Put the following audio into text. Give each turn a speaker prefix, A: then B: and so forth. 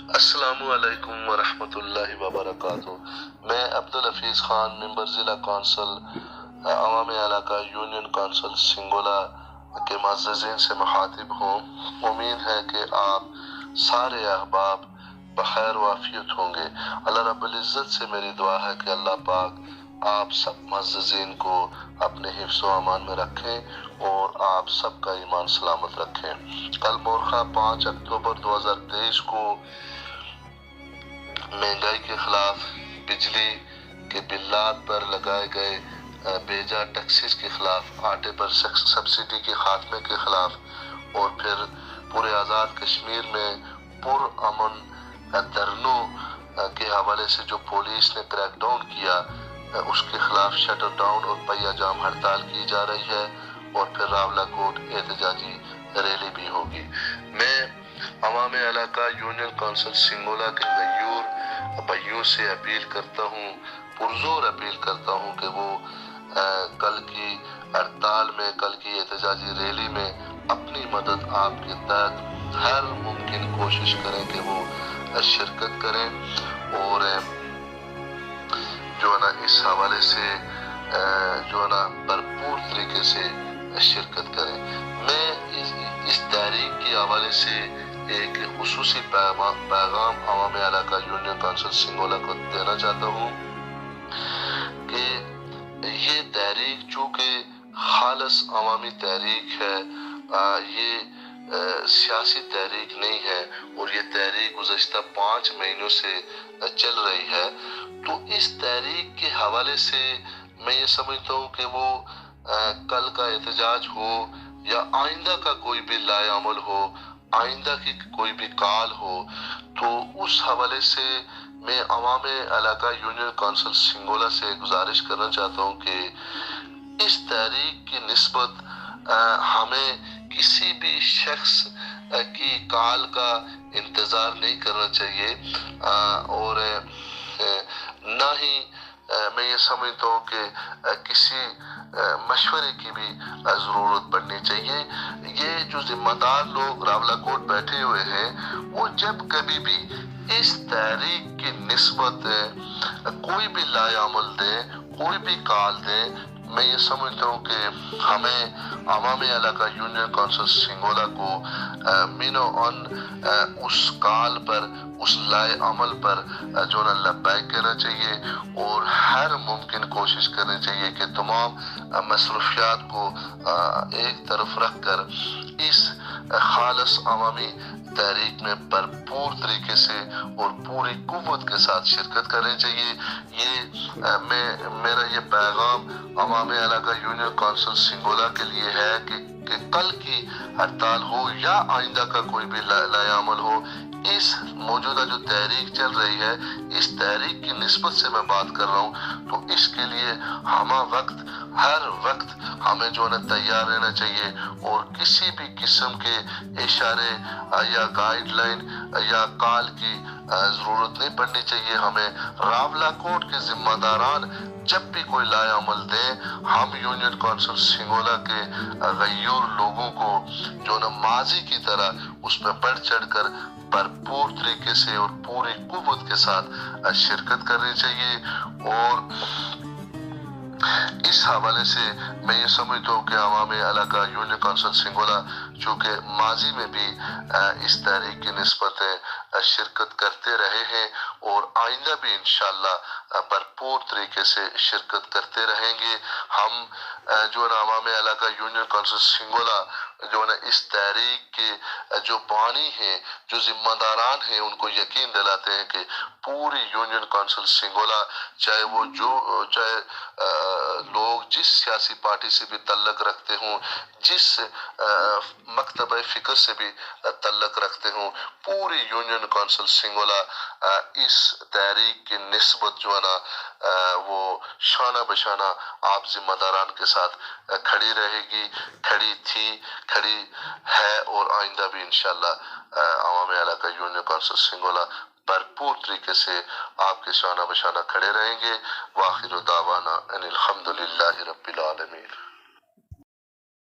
A: السلام علیکم ورحمۃ اللہ وبرکاتہ۔ میں عبدالحفیظ خان، ممبر ضلع کونسل عوامی علاقہ یونین کونسل سنگولا کے معززین سے مخاطب ہوں۔ امید ہے کہ آپ سارے احباب بخیر و عافیت ہوں گے۔ اللہ رب العزت سے میری دعا ہے کہ اللہ پاک آپ سب معززین کو اپنے حفظ و امان میں رکھیں اور آپ سب کا ایمان سلامت رکھیں۔ کل مورخہ 5 اکتوبر 2023 کو مہنگائی کے خلاف، بجلی کے بلات پر لگائے گئے بیجا ٹیکسز کے خلاف، آٹے پر سبسڈی کے خاتمے کے خلاف، اور پھر پورے آزاد کشمیر میں پرامن دھرنوں کے حوالے سے جو پولیس نے کریک ڈاؤن کیا، اس کے خلاف شٹر ڈاؤن اور پہیہ جام ہڑتال کی جا رہی ہے، اور پھر راولہ کوٹ احتجاجی ریلی بھی ہوگی۔ میں عوام علاقہ یونین کونسل سنگولا کے غیور بھائیوں سے اپیل کرتا ہوں، پرزور اپیل کرتا ہوں کہ وہ کل کی ہڑتال میں، کل کی احتجاجی ریلی میں اپنی مدد آپ کے تحت ہر ممکن کوشش کریں کہ وہ شرکت کریں، اور جو ہے نا اس حوالے سے جو ہے نا بھرپور طریقے سے شرکت کریں۔ میں اس تحریک کے حوالے سے ایک خصوصی پیغام عوام علاقہ یونین کونسل سنگولا کو دینا چاہتا ہوں کہ یہ تحریک چونکہ خالص عوامی تحریک ہے، یہ سیاسی تحریک نہیں ہے، اور یہ تحریک گزشتہ 5 مہینوں سے چل رہی ہے، تو اس تحریک کے حوالے سے میں یہ سمجھتا ہوں کہ وہ کل کا احتجاج ہو یا آئندہ کا کوئی بھی لائحہ عمل ہو، آئندہ کی کوئی بھی کال ہو، تو اس حوالے سے میں عوام علاقہ یونین کونسل سنگولا سے گزارش کرنا چاہتا ہوں کہ اس تحریک کی نسبت ہمیں کسی بھی شخص کی کال کا انتظار نہیں کرنا چاہیے، اور نہ ہی میں یہ سمجھتا ہوں کہ کسی مشورے کی بھی ضرورت پڑنی چاہیے۔ یہ جو ذمہ دار لوگ راولہ کوٹ بیٹھے ہوئے ہیں، وہ جب کبھی بھی اس تحریک کی نسبت کوئی بھی لائحہ عمل دیں، کوئی بھی کال دیں، میں یہ سمجھتا ہوں کہ ہمیں عوامی علاقہ یونین کونسل سنگولا کو مینو ان اس کال پر، اس لائحہ عمل پر جو ہے لبیک کہنا چاہیے، اور ہر ممکن کوشش کرنی چاہیے کہ تمام مصروفیات کو ایک طرف رکھ کر اس خالص عوامی تحریک میں بھرپور طریقے سے اور پوری قوت کے ساتھ شرکت کرنی چاہیے۔ میرا یہ پیغام عوامی علاقہ یونین کونسل سنگولا کے لیے ہے کہ کل کی ہڑتال ہو یا آئندہ کا کوئی بھی لائحہ عمل ہو، اس موجودہ جو تحریک چل رہی ہے، اس تحریک کی نسبت سے میں بات کر رہا ہوں، تو اس کے لیے ہر وقت ہمیں جو ہے تیار رہنا چاہیے، اور کسی بھی قسم کے اشارے یا گائیڈ لائن یا کال کی ضرورت نہیں پڑنی چاہیے۔ ہمیں راولہ کوٹ کے ذمہ داران جب بھی کوئی لائحہ عمل دیں، ہم یونین کونسل سنگولا کے غیور لوگوں کو جو نا ماضی کی طرح اس پہ بڑھ چڑھ کر بھرپور طریقے سے اور پوری قوت کے ساتھ شرکت کرنی چاہیے۔ اور اس حوالے سے میں یہ سمجھتا ہوں کہ عوامی علاقہ یونین کونسل سنگولا چونکہ ماضی میں بھی اس تحریک کی نسبت شرکت کرتے رہے ہیں، اور آئندہ بھی انشاءاللہ بھرپور طریقے سے شرکت کرتے رہیں گے۔ ہم جو ہے نا عوامی علاقہ یونین کونسل سنگولا جو ہے نا اس تحریک کے جو بانی ہیں، جو ذمہ داران ہیں، ان کو یقین دلاتے ہیں کہ پوری یونین کونسل سنگولا، چاہے لوگ جس سیاسی پارٹی سے بھی تعلق رکھتے ہوں، جس مکتبہ فکر سے بھی تعلق رکھتے ہوں، پوری یونین کونسل سنگولا اس تحریک کی نسبت جو ہے نا وہ شانہ بشانہ آپ ذمہ داران کے ساتھ کھڑی رہے گی، کھڑی تھی، کھڑی ہے، اور آئندہ بھی انشاءاللہ عوامی علاقہ یونین کونسل سنگولا بھرپور طریقے سے آپ کے شانہ بشانہ کھڑے رہیں گے۔ وآخر دعوانا ان الحمدللہ رب العالمین۔